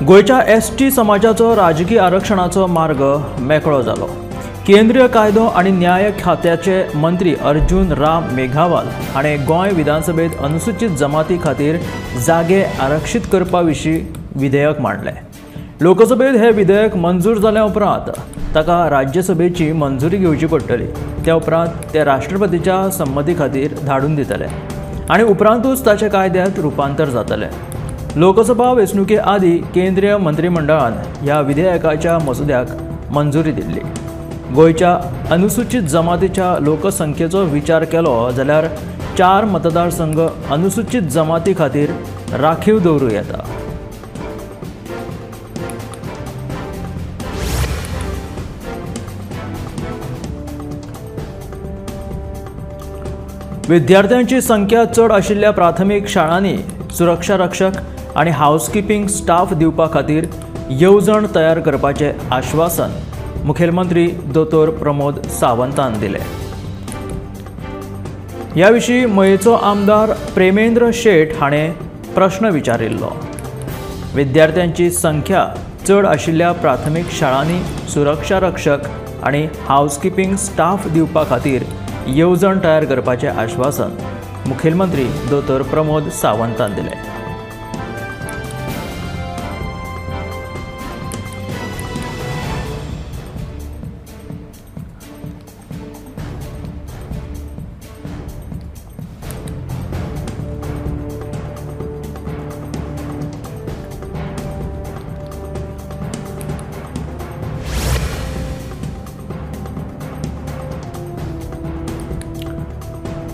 गोयच्या ST समाजाचो राजकीय आरक्षणाचो मार्ग मेकळो जालो। केंद्रीय कायदो आनी न्याय खात्याचे मंत्री अर्जुन राम मेघवाल हाणें गोंय विधानसभेत अनुसूचित जमाती खातीर जागे आरक्षीत करपा विशीं विधेयक मांडलें। लोकसभेत हे विधेयक मंजूर जाल्या उपरांत ताका राज्यसभेची मंजुरी घेवची पडटली। त्या उपरांत ते राष्ट्रपतीच्या संमती खातीर धाडून दितले आनी उपरांतूच ताचे कायद्यात रुपांतर जातलें। लोकसभा वेंचणुके आदीं केंद्रीय मंत्रिमंडळान ह्या विधेयकाच्या मसुद्याक मंजुरी दिल्ली। गोयच्या अनुसूचित जमातीच्या लोकसंख्येचो विचार केलो जाल्यार 4 मतदारसंघ अनुसूचित जमाती खातीर राखीव दवरूं येता। विद्यार्थ्यांची संख्या चड आशिल्ल्या प्राथमीक शाळांनी सुरक्षा रक्षक आनी हावसकीपिंग स्टाफ दिवपा खातीर येवजण तयार करपाचें आश्वासन मुखेलमंत्री दोतोर प्रमोद सावंतान दिलें। ह्या विशीं मयेचो आमदार प्रेमेंद्र शेट हाणें प्रश्न विचारिल्लो। विद्यार्थ्यांची संख्या चड आशिल्ल्या प्राथमीक शाळांनी सुरक्षा रक्षक आनी हावसकीपिंग स्टाफ दिवपा खातीर येवजण तयार करपाचें आश्वासन मुखेलमंत्री दोतोर प्रमोद सावंतान दिलें।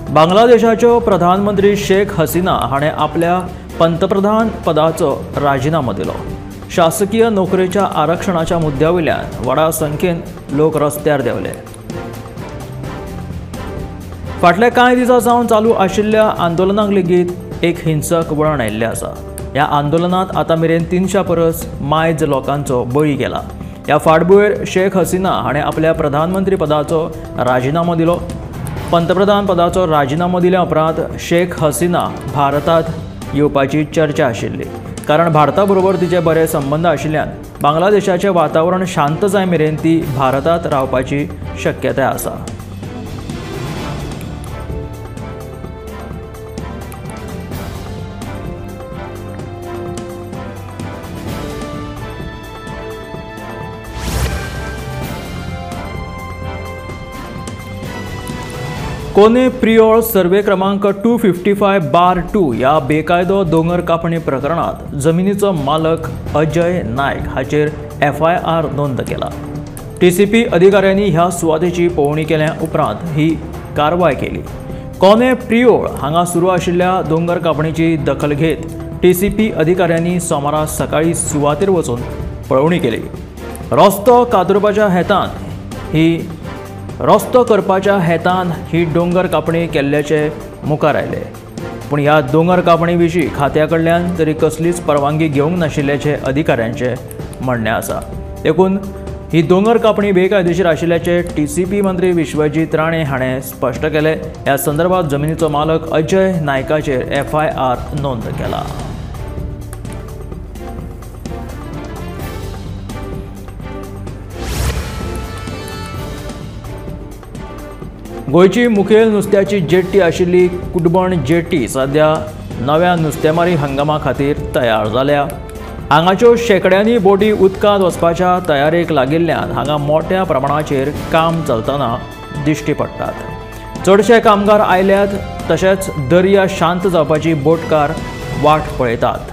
बांगलादेशाच्यो प्रधानमंत्री शेख हसीना हाणें आपल्या पंतप्रधान पदाचो राजिनामो दिलो। शासकीय नोकरेच्या आरक्षणाच्या मुद्द्यावयल्यान व्हडा संख्येन लोक रस्त्यार देवले। फाटल्या कांय दिसां सावन चालू आशिल्ल्या आंदोलनाक लेगीत एक हिंसक वळण आयिल्लें आसा। ह्या आंदोलनांत आतां मेरेन 300 परस मायज लोकांचो बळी गेला। ह्या फाटभुंयेर शेख हसीना हाणें आपल्या प्रधानमंत्री पदाचो राजिनामो दिलो। पंतप्रधान पदाचो राजिनामो दिल्या उपरांत शेख हसीना भारतांत येवपाची चर्चा आशिल्ली, कारण भारता बरोबर तिचे बरे संबंद आशिल्ल्यान बांगलादेशाचें वातावरण शांत जाय मेरेन ती भारतांत रावपाची शक्यताय आसा। कोने प्रियोळ सर्वे क्रमांक 255/2 ह्या बेकायदो दोंगर कापणी प्रकरणात जमिनीचो मालक अजय नायक हाचेर FIR नोंद केला। TCP अधिकाऱ्यांनी ह्या सुवातेची पळोवणी केल्या उपरांत ही कारवाय केली। कोने प्रियोळ हांगा सुरू आशिल्ल्या दोंगर कापणीची दखल घेत TCP अधिकाऱ्यांनी सोमारा सकाळी सुवातेर वचून पळोवणी केली। रस्तो करपाच्या हेतान ही दोंगर कापणी केल्ल्याचे मुखार आयले, पूण ह्या दोंगर कापणी विशीं खात्या कडल्यान तरी कसलीच परवानगी घेवंक नाशिल्ल्याचे अधिकाऱ्यांचे म्हणणें आसा। देखून ही दोंगर कापणी बेकायदेशीर आशिल्ल्याचे TCP मंत्री विश्वजीत राणे हाणें स्पश्ट केले। ह्या संदर्भात जमिनीचो मालक अजय नायकाचेर FIR नोंद केला। गोयची मुखेल नुस्त्याची जेट्टी आशिल्ली कुडबण जेट्टी सध्या नव्या नुस्तेमारी हंगामा खातीर तयार जाल्या। हांगाच्यो शेकड्यांनी बोटी उदकांत वचपाच्या तयारेक लागिल्ल्यान हांगा मोठ्या प्रमाणाचेर काम चलतना दिश्टी पडटात। चडशे कामगार आयल्यात, तशेंच दर्या शांत जावपाची बोटकार वाट पळयतात।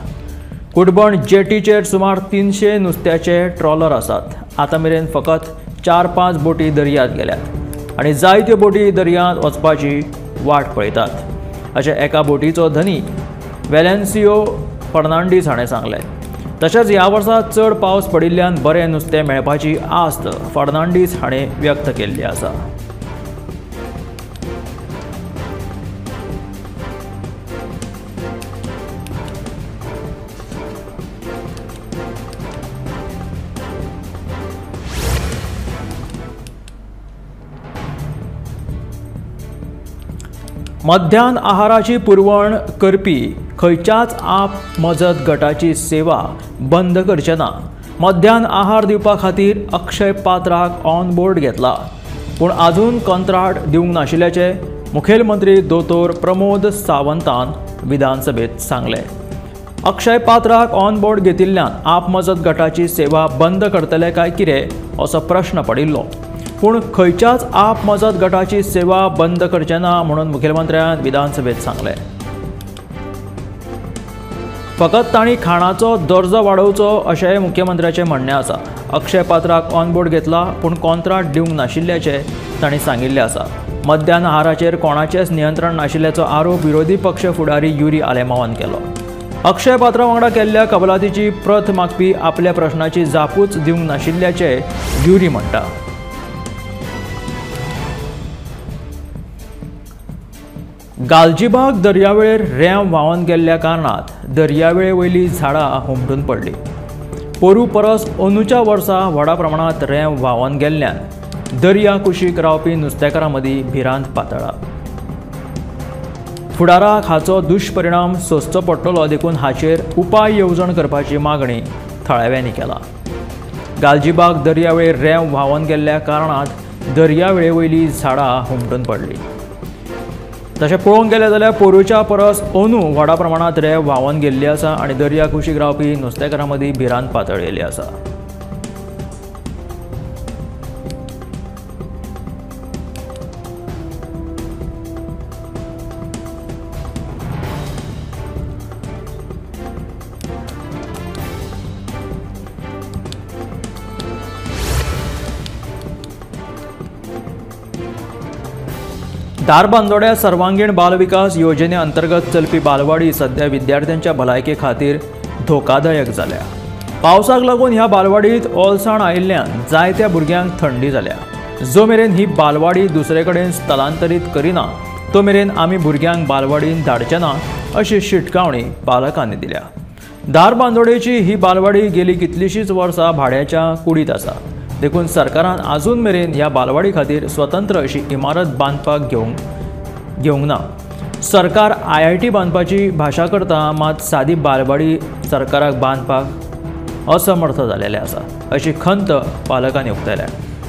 कुडबण जेट्टीचेर सुमार 300 नुस्त्याचे ट्रॉलर आसात। आतां मेरेन फकत 4-5 बोटी दर्यांत गेल्यात आनी जायत्यो बोटी दर्यांत वचपाची वाट पळयतात अशें एका बोटीचो धनी वेलेन्सियो फर्नांडीस हाणें सांगलें। तशेंच ह्या वर्सा चड पावस पडिल्ल्यान बरें नुस्तें मेळपाची आस्त फर्नांडीस हाणें व्यक्त केल्ली आसा। मध्यान आहाराची पुरवण करपी खंयच्याच आप मजत गटाची सेवा बंद करचे ना। मध्यान आहार दिवपा खातीर अक्षय पात्राक ऑन बोर्ड घेतला, पूण आजून कंत्राट दिवंक नाशिल्ल्याचे मुखेलमंत्री दोतोर प्रमोद सावंतान विधानसभेत सांगले। अक्षय पात्राक ऑन बोर्ड घेतिल्ल्यान आप मजत गटाची सेवा बंद करतले काय कितें असो प्रश्न पडिल्लो, पूण खंयच्याच आप मजत गटाची सेवा बंद करचे ना म्हणून मुखेलमंत्र्यान विधानसभेत सांगले। फकत तांणी खाणाचो दर्जो वाडोवचो अशेंय मुख्यमंत्र्याचें म्हणणें आसा। अक्षय पात्राक ऑन बोर्ड घेतला, पूण कॉन्ट्राक्ट दिवंक नाशिल्ल्याचें तांणी सांगिल्लें आसा। मध्यान आहाराचेर कोणाचेंच नियंत्रण नाशिल्ल्याचो आरोप विरोधी पक्ष फुडारी युरी आलेमावान केलो। अक्षय पात्रा वांगडा केल्ल्या कबलातीची प्रत मागपी आपल्या प्रश्नाची जापूच दिवंक नाशिल्ल्याचें युरी म्हणटा। गालजीबाग दर्यावेळेर रेंव व्हांवन गेल्ल्या कारणात दर्यावेळे वयलीं झाडां हुमटून पडलीं। पोरू परस अंदूच्या वर्सा व्हडा प्रमाणांत रेंव व्हांवन गेल्ल्यान दर्या कुशीक रावपी नुस्तेकारां मदीं भिरांत पातळ्ळा। फुडाराक हाचो दुश्परिणाम सोंसचो पडटलो, देखून हाचेर उपाय येवजण करपाची मागणी थळाव्यांनी केला। गालजीबाग दर्यावेळेर रेंव व्हांवन गेल्ल्या कारणांत दर्यावेळे वयलीं झाडां हुमटून पडलीं। तशें पळोवंक गेलें जाल्यार पोरूच्या परस अंदू व्हडा प्रमाणांत रेंव व्हांवन गेल्ली आसा आनी दर्या कुशीक रावपी नुस्तेकारां मदीं भिरांत पातळिल्ली आसा। दारबांदोड्या सर्वांगीण बाल विकास योजने अंतर्गत चलपी बालवाडी सध्या विद्यार्थ्यांच्या भलायके खातीर धोकादायक जाल्या। पावसाक लागून ह्या बालवाडीत ओलसाण आयिल्ल्यान जायत्या भुरग्यांक थंडी जाल्या। जो मेरेन ही बालवाडी दुसरे कडेन स्थलांतरीत करिना तो मेरेन आमी भुरग्यांक बालवाडीन धाडचे ना अशी शिटकावणी पालकांनी दिल्या। दारबांदोडेची ही बालवाडी गेली कितलीशींच वर्सां भाड्याच्या कुडीत आसा, देखून सरकारान आजून मेरेन ह्या बालवाडी खातीर स्वतंत्र अशी इमारत बांदपाक घेवंक ना। सरकार IIT बांदपाची भाशा करता, मात सादी बालवाडी सरकाराक बांदपाक असमर्थ जालेले आसा अशी खंत पालकांनी उक्तायल्या।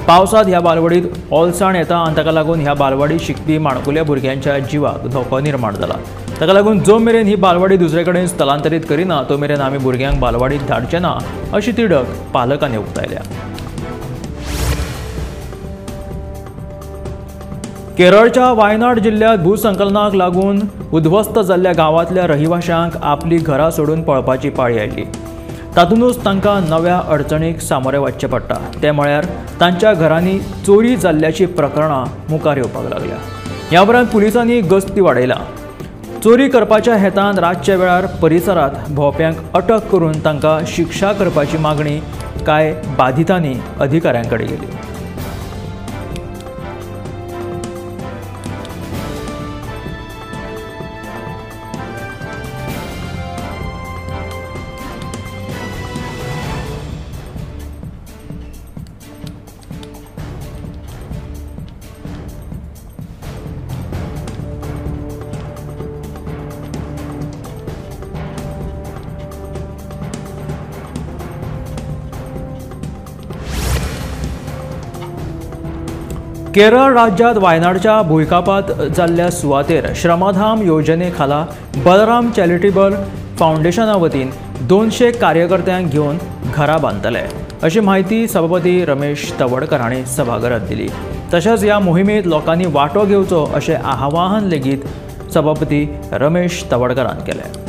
पावसांत ह्या बालवाडीत ओलसाण येता आनी ताका लागून ह्या बालवाडीत शिकपी माणकुल्या भुरग्यांच्या जिवाक धोको निर्माण जाला। ताका लागून जो मेरेन ही बालवाडी दुसरे कडेन स्थलांतरीत करिना तो मेरेन आमी भुरग्यांक बालवाडीत धाडचे ना अशी तिडक पालकांनी उक्तायल्या। केरळच्या वायनाड जिल्ह्यात भूसंकलनाक लागून उध्वस्त जाल्ल्या गांवांतल्या रहिवाशांक आपली घरां सोडून पळपाची पाळी आयली। तातूंतच तांकां नव्या अडचणीक सामोरे वचचें पडटा, ते म्हळ्यार तांच्या घरांनी चोरी जाल्ल्याची प्रकरणां मुखार येवपाक लागल्या। ह्या उपरांत पुलिसांनी गस्ती वाडयल्या। चोरी करपाच्या हेतान रातच्या वेळार परिसरांत भोंवप्यांक अटक करून तांकां शिक्षा करपाची मागणी कांय बाधितांनी अधिकाऱ्यांकडे केली। केरळ राज्यात वायनाडच्या भुंयकापात जाल्ल्या सुवातेर श्रमधाम योजने खाला बलराम चॅरिटेबल फाउंडेशना वतीन 200 कार्यकर्त्यांक घेवन घरां बांदतले अशी माहिती सभापती रमेश तवडकर हांणी सभाघरांत दिली। तशेंच ह्या मोहिमेंत लोकांनी वांटो घेवचो अशें आवाहन लेगीत सभापती रमेश तवडकरान केलें।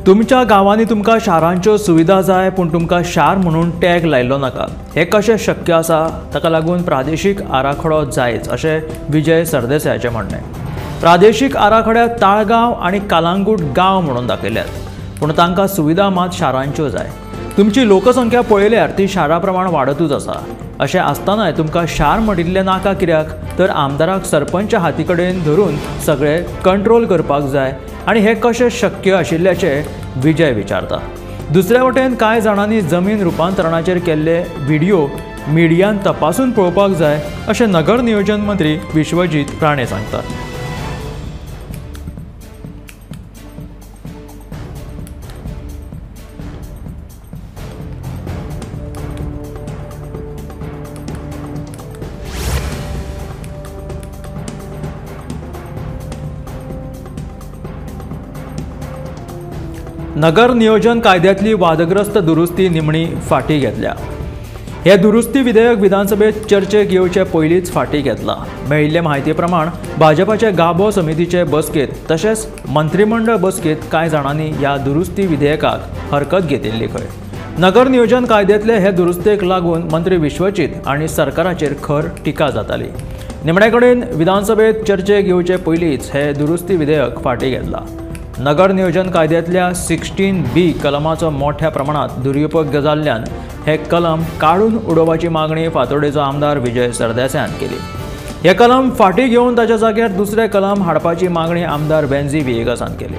तुमच्या गांवांनी तुमकां शारांच्यो सुविधा जाय पूण तुमकां शार म्हणून टॅग लायल्लो नाका हें कशें शक्य आसा ताका लागून प्रादेशीक आराखडो जायच अशें विजय सरदेसायाचें म्हणणें. प्रादेशीक आराखड्यात ताळगांव आनी कालांगूट गांव म्हणून दाखयल्यात पूण तांकां सुविधा मात शारांच्यो जाय. तुमची लोकसंख्या पळयल्यार ती शारा प्रमाण वाडतूच आसा. अशें आसतनाय तुमकां शार म्हणिल्लें नाका कित्याक तर आमदाराक सरपंच हाती कडेन धरून सगळें कंट्रोल करपाक जाय आनी हें कशें शक्य आशिल्ल्याचें विजय विचारता. दुसरे वटेन कांय जाणांनी जमीन रुपांतरणाचेर केल्ले व्हिडिओ मिडियान तपासून पळोवपाक जाय अशें नगर नियोजन मंत्री विश्वजीत राणे सांगतात. नगर नियोजन कायद्यातली वादग्रस्त दुरुस्ती निमणी फाटी घेतल्या. हे दुरुस्ती विधेयक विधानसभेत चर्चेक येवचे पयलींच फाटी घेतला. मेळिल्ले म्हायती प्रमाण भाजपाचे गाभो समितीचे बसकेत तशेंच मंत्रिमंडळ बसकेत कांय जाणांनी ह्या दुरुस्ती विधेयकाक हरकत घेतिल्ली खंय. नगर नियोजन कायद्यातले हे दुरुस्तेक लागून मंत्री विश्वजीत आनी सरकाराचेर खर टिका जाताली. निमणे कडेन विधानसभेत चर्चेक येवचे पयलींच हे दुरुस्ती विधेयक फाटी घेतला. नगर नियोजन कायद्यातल्या 16B कलमाचो मोठ्या प्रमाणात दुरुपयोग जाल्ल्यान हे कलम काडून उडोवपाची मागणी फातोर्डेचो आमदार विजय सरदेसायान केली. हे कलम फाटी घेवन ताच्या जाग्यार दुसरे कलम हाडपाची मागणी आमदार बेन्झी विएगासान केली.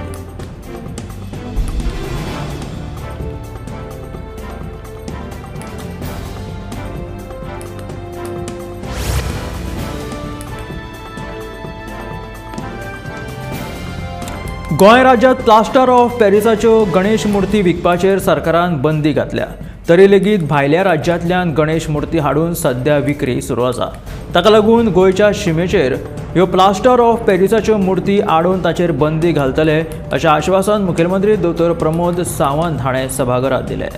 गोंय राज्यांत प्लास्टर ऑफ पॅरिसाच्यो गणेश मुर्ती विकपाचेर सरकारान बंदी घातल्या. तरी लेगीत भायल्या राज्यांतल्यान गणेश मुर्ती हाडून सध्या विक्री सुरू आसा. ताका लागून गोंयच्या शिमेचेर ह्यो प्लास्टर ऑफ पॅरिसाच्यो मुर्ती हाडून ताचेर बंदी घालतले अशें आश्वासन मुखेलमंत्री दोतोर प्रमोद सावंत हाणें सभाघरांत दिलें.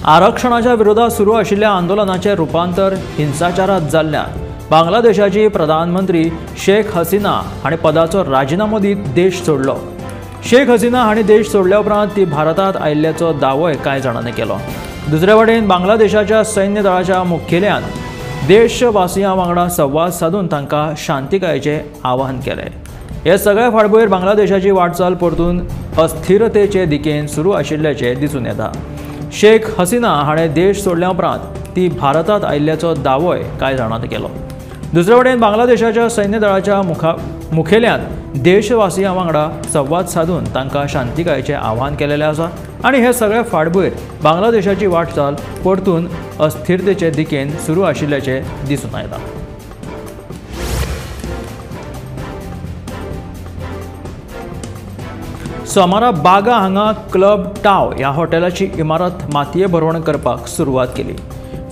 आरक्षणाच्या विरोधात सुरू आशिल्ल्या आंदोलनाचे रुपांतर हिंसाचारात जाल्ल्यान बांगलादेशाची प्रधानमंत्री शेख हसीना हाणें पदाचो राजिनामो दीत देश सोडलो. शेख हसीना हाणें देश सोडल्या उपरांत ती भारतांत आयिल्ल्याचो दावोय कांय जाणांनी केलो. दुसरे वटेन बांगलादेशाच्या सैन्य दळाच्या मुखेल्यान देशवासियां वांगडा संवाद साधून तांकां शांतिकायेचें आवाहन केलें. हे सगळे फाटभुंयेर बांगलादेशाची वाटचाल परतून अस्थिरतेचे दिकेन सुरू आशिल्ल्याचें दिसून येता. शेख हसीना हाणें देश सोडल्या उपरांत ती भारतांत आयिल्ल्याचो दावोय कांय जाणांनी केलो. दुसरे वटेन बांगलादेशाच्या सैन्य दळाच्या मुखेल्यान देशवासियां वांगडा संवाद साधून तांकां शांतिकायेचें आवाहन केलेलें आसा आनी हे सगळे फाटभुंयेर बांगलादेशाची वाटचाल परतून अस्थिरतेचे दिकेन सुरू आशिल्ल्याचें दिसून येता. सोमारा बागा हांगा क्लब टाव ह्या हॉटेलाची इमारत मातये भरवण करपाक सुरवात केली.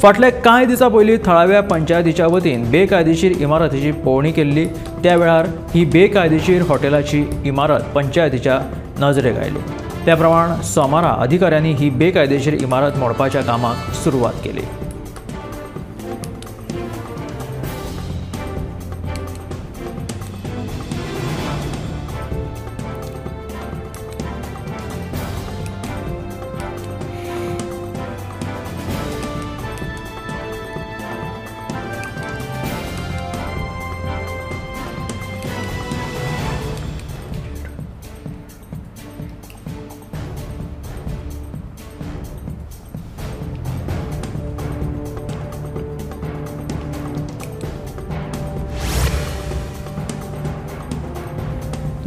फाटले कांय दिसां पयलीं थळाव्या पंचायतीच्या वतीन बेकायदेशीर इमारतीची पळोवणी केल्ली. त्या वेळार ही बेकायदेशीर हॉटेलाची इमारत पंचायतीच्या नजरेक आयली. त्या प्रमाण सोमारा अधिकाऱ्यांनी ही बेकायदेशीर इमारत मोडपाच्या कामाक सुरवात केली.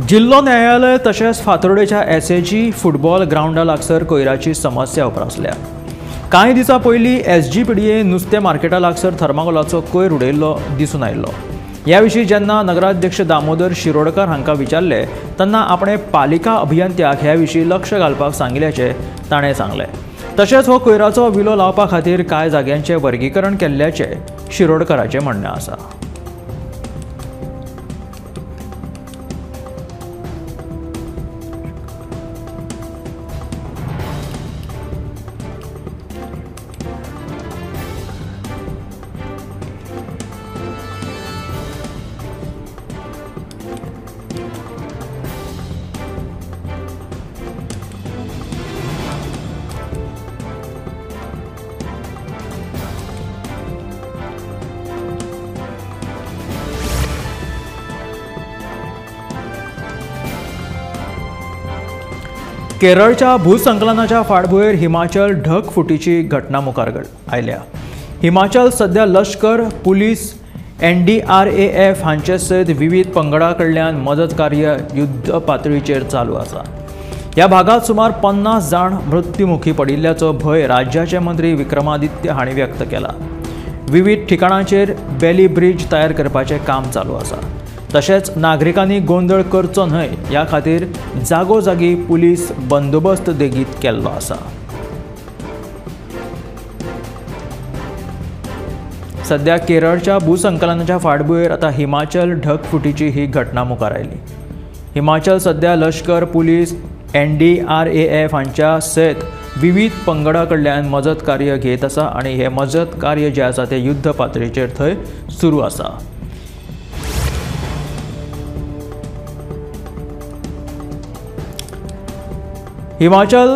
जिल्लो न्यायालय तशेंच फातोर्डेच्या एसएजी फुटबॉल ग्राउंडा लागसर कोयराची समस्या उप्रासल्या। कांय दिसां पयलीं एसजीपीडीए नुस्तें मार्केटा लागसर थर्माकोलाचो कोयर उडयल्लो दिसून आयिल्लो। ह्या विशीं जेन्ना नगराध्यक्ष दामोदर शिरोडकर हांकां विचारले तेन्ना आपणे पालिका अभियंत्याक ह्या विशीं लक्ष घालपाक सांगिल्ल्याचें ताणें सांगलें। तशेंच हो कोयराचो विलो लावपा खातीर कांय जाग्यांचें वर्गीकरण केल्ल्याचें शिरोडकराचें म्हणणें आसा। केरळच्या भूसंकलनाच्या फाटभुंयेर हिमाचल ढगफुटीची घटना मुखार आयल्या। हिमाचल सध्या लश्कर, पुलीस, NDRAF हांचे सयत विविध पंगडां कडल्यान मदत कार्य युद्ध पातळीचेर चालू आसा। ह्या भागात सुमार 50 जाण मृत्युमुखी पडिल्ल्याचो भंय राज्याचे मंत्री विक्रमादित्य हांणी व्यक्त केला। विविध ठिकाणांचेर बेली ब्रिज तयार करपाचें काम चालू आसा। तशेंच नागरिकांनी गोंधळ करचो न्हय ह्या खातीर जागोजागी पुलीस बंदोबस्त लेगीत केल्लो आसा। सध्या केरळच्या भूसंकलनाच्या फाटभुंयेर आतां हिमाचल ढगफुटीची ही घटना मुखार आयली। हिमाचल सध्या लश्कर, पुलीस, NDRAF हांच्या सयत विविध पंगडां कडल्यान मजत कार्य घेत आसा आनी हे मजत कार्य जे आसा ते युद्ध पातळीचेर थंय सुरू आसा। हिमाचल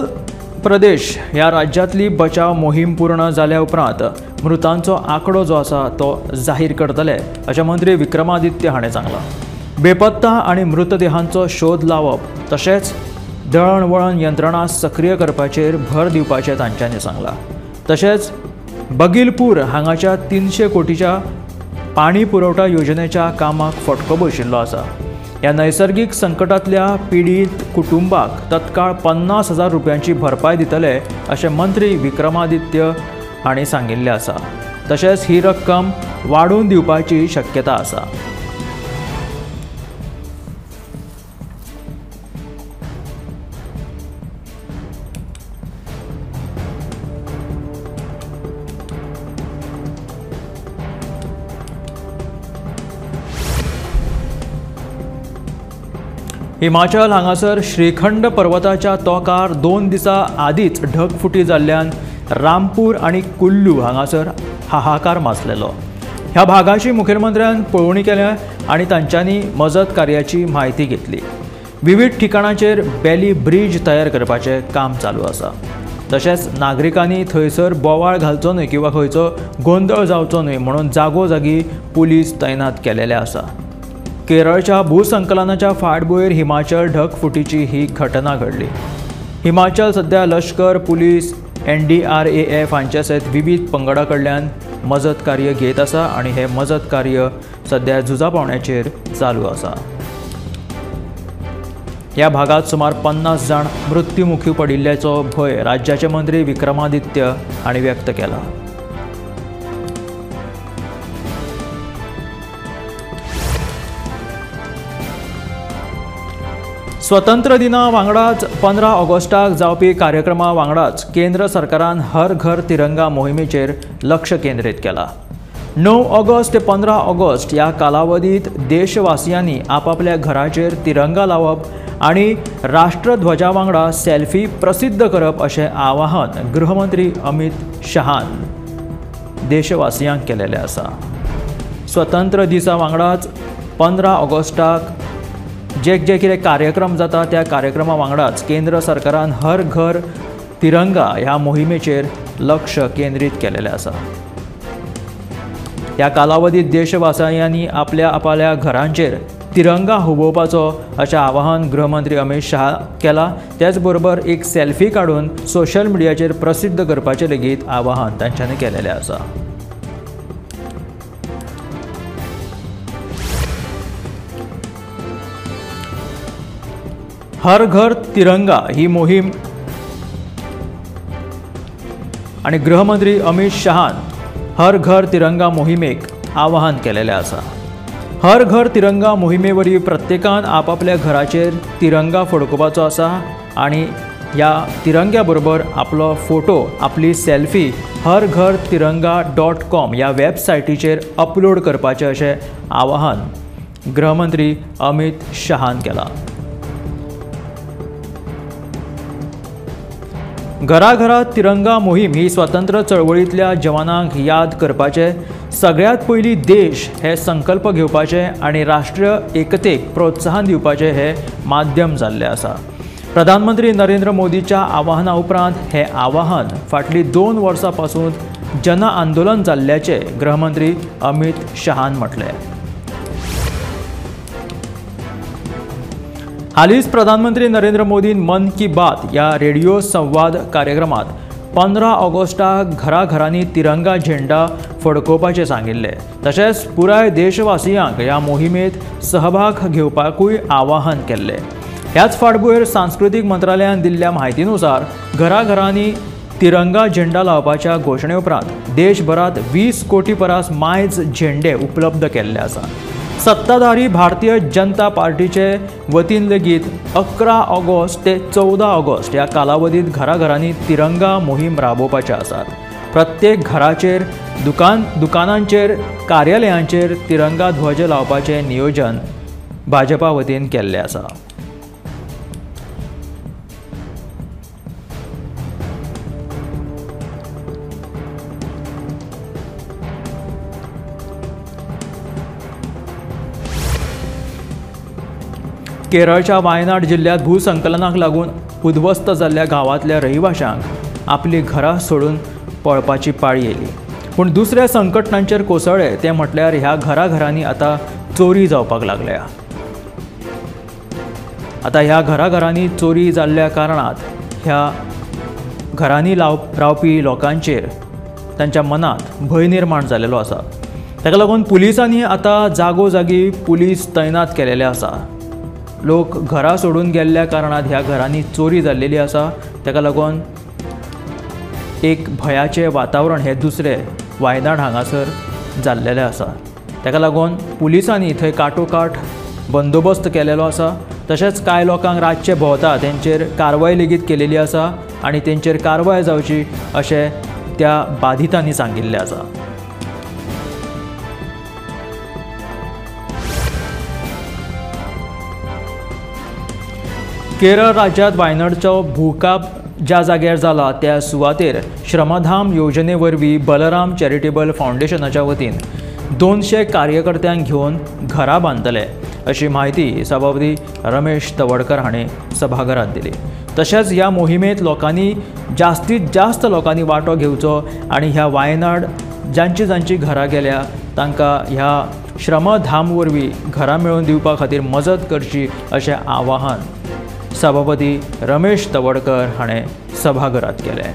प्रदेश ह्या राज्यांतली बचाव मोहीम पूर्ण जाल्या उपरांत मृतांचो आंकडो जो आसा तो जाहीर करतले अशें मंत्री विक्रमादित्य हाणें सांगलां। बेपत्ता आनी मृतदेहांचो शोध लावप तशेंच दळणवळण यंत्रणा सक्रिय करपाचेर भर दिवपाचें तांच्यांनी सांगलां। तशेंच बगीलपूर हांगाच्या 300 कोटीच्या पाणी पुरवठा योजनेच्या कामाक फटको बशिल्लो आसा। ह्या नैसर्गिक संकटांतल्या पिडीत कुटुंबाक तत्काळ 50,000 रुपयांची भरपाय दितले अशें मंत्री विक्रमादित्य हांणी सांगिल्लें आसा। तशेंच ही रक्कम वाडोवन दिवपाची शक्यता आसा। हिमाचल हांगासर श्रीखंड पर्वताच्या तोंकार 2 दिसां आदींच ढगफुटी जाल्ल्यान रामपूर आनी कुल्लू हांगासर हाहाकार माजलेलो। ह्या भागाची मुखेलमंत्र्यान पळोवणी केल्या आनी तांच्यांनी मजत कार्याची म्हायती घेतली। विविध ठिकाणांचेर बेली ब्रिज तयार करपाचें काम चालू आसा। तशेंच नागरिकांनी थंयसर बोवाळ घालचो न्हय किंवा खंयचो गोंधळ जावचो न्हय म्हणून जागोजागी पुलीस तैनात केलेले आसा। केरळच्या भूसंकलनाच्या फाटभुंयेर हिमाचल ढगफुटीची ही घटना घडली। हिमाचल सध्या लश्कर, पुलीस, NDRAF हांचे सयत विविध पंगडां कडल्यान मजत कार्य घेत आसा आनी हे मजत कार्य सध्या झुजा पावंड्याचेर चालू आसा। ह्या भागात सुमार 50 जाण मृत्युमुखी पडिल्ल्याचो भंय राज्याचे मंत्री विक्रमादित्य हांणी व्यक्त केला। स्वतंत्र दिना वांगडाच 15 ऑगस्टाक जावपी कार्यक्रमा वांगडाच केंद्र सरकारान हर घर तिरंगा मोहिमेचेर लक्ष केंद्रीत केला। 9 ऑगस्ट ते 15 ऑगस्ट ह्या कालावधीत देशवासियांनी आपापल्या घराचेर तिरंगा लावप आनी राष्ट्रध्वजा वांगडा सेल्फी प्रसिद्ध करप अशें आवाहन गृहमंत्री अमित शाहान देशवासियांक केलेलें आसा। स्वतंत्र दिसा वांगडाच 15 ऑगस्टाक जे कितें कार्यक्रम जाता त्या कार्यक्रमा वांगडाच केंद्र सरकारान हर घर तिरंगा ह्या मोहिमेचेर लक्ष केंद्रीत केलेलें आसा। ह्या कालावधीत देशवासियांनी आपल्या घरांचेर तिरंगा हुबोवपाचो अशें आवाहन गृहमंत्री अमित शाह केला। त्याच बरोबर एक सेल्फी काडून सोशल मिडियाचेर प्रसिद्ध करपाचें लेगीत आवाहन तांच्यांनी केलेलें आसा। हर घर तिरंगा ही मोहीम आणि गृहमंत्री अमित शहान हर घर तिरंगा मोहिमेक आवाहन केलेले आसा। हर घर तिरंगा मोहिमेवरी प्रत्येकान आपापल्या घराचेर तिरंगा फडकोवपाचो आसा आणि या तिरंग्या बरोबर आपलो फोटो आपली सेल्फी harghartiranga.com या वेबसायटीचेर अपलोड करपाचें अशें आवाहन गृहमंत्री अमित शहान केलां। घराघरात तिरंगा मोहीम ही स्वतंत्र चळवळींतल्या जवानांक याद करपाचे, सगळ्यात पयलीं देश हे संकल्प घेवपाचे आणि राष्ट्रीय एकतेक प्रोत्साहन दिवपाचे हे माध्यम जाल्ले आसा। प्रधानमंत्री नरेंद्र मोदीच्या आवाहना उपरांत हे आवाहन फाटली 2 वर्सां पासून जन आंदोलन जाल्ल्याचे गृहमंत्री अमित शहान म्हटले। हालींच प्रधानमंत्री नरेंद्र मोदीन मन की बात या रेडिओ संवाद कार्यक्रमात 15 ऑगस्टाक घराघरांनी तिरंगा झेंडा फडकोवपाचें सांगिल्ले। तशेंच पुराय देशवासियांक ह्या मोहिमेंत सहभाग घेवपाकूय आवाहन केल्लें। ह्याच फाटभुंयेर सांस्कृतीक मंत्रालयान दिल्ल्या म्हायतीनुसार घराघरांनी तिरंगा झेंडा लावपाच्या घोशणे उपरांत देशभरात 20 कोटी परस मायज झेंडे उपलब्ध केल्ले आसा। सत्ताधारी भारतीय जनता पार्टीचे वतीन लेगीत 11 ऑगस्ट ते 14 ऑगस्ट या कालावधीत घराघरांनी तिरंगा मोहीम राबोवपाचे आसात। प्रत्येक घराचेर दुकानांचेर कार्यालयांचेर तिरंगा ध्वज लावपाचे नियोजन भाजपा वतीन केल्ले आसा। केरळच्या वायनाड जिल्ह्यात भूसंकलनाक लागून उद्ध्वस्त जाल्ल्या गांवांतल्या रहिवाशांक आपली घरां सोडून पळपाची पाळी येयली। पूण दुसऱ्या संकटांचेर कोसळ्ळे ते म्हटल्यार ह्या घराघरांनी आतां चोरी जावपाक लागल्या। आतां ह्या घराघरांनी चोरी जाल्ल्या कारणात ह्या घरांनी रावपी लोकांचेर तांच्या मनात भंय निर्माण जाल्लो आसा। ताका लागून पुलिसांनी आतां जागोजागी पुलीस तैनात केलेले आसा। लोक घरां सोडून गेल्ल्या कारणात ह्या घरांनी चोरी जाल्लेली आसा। ताका लागून एक भयाचें वातावरण हे दुसरे वायनाड हांगासर जाल्लेलें आसा। ताका लागून पुलिसांनी थंय काटोकाट बंदोबस्त केलेलो आसा। तशेंच कांय लोकांक रातचे भोंवता तेंचेर कारवाय लेगीत केलेली आसा आनी तेंचेर कारवाय जावची अशें त्या बाधितांनी सांगिल्लें आसा। केरळ राज्यात वायनाडचो भूकाप ज्या जाग्यार जाला त्या सुवातेर श्रमधाम योजने वरवीं बलराम चॅरिटेबल फाउंडेशनाच्या वतीन 200 कार्यकर्त्यांक घेवन घरां बांदतले अशी माहिती सभापती रमेश तवडकर हाणें सभाघरांत दिली। तशेंच ह्या मोहिमेंत लोकांनी जास्तीत जास्त लोकांनी वांटो घेवचो आनी ह्या वायनाड जांची घरां गेल्या तांकां ह्या श्रमधाम वरवीं घरां मेळोवन दिवपा खातीर मजत करची अशें आवाहन सभापती रमेश तवडकर हाणें सभाघरांत केलें।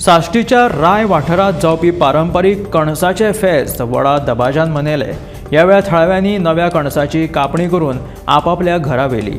साश्टीच्या राय वाठारात जावपी पारंपारीक कणसाचे फेस्त व्हडा दबाज्यान मनयले। ह्या वेळार थळाव्यांनी नव्या कणसाची कापणी करून आपापल्या घरा व्हेली।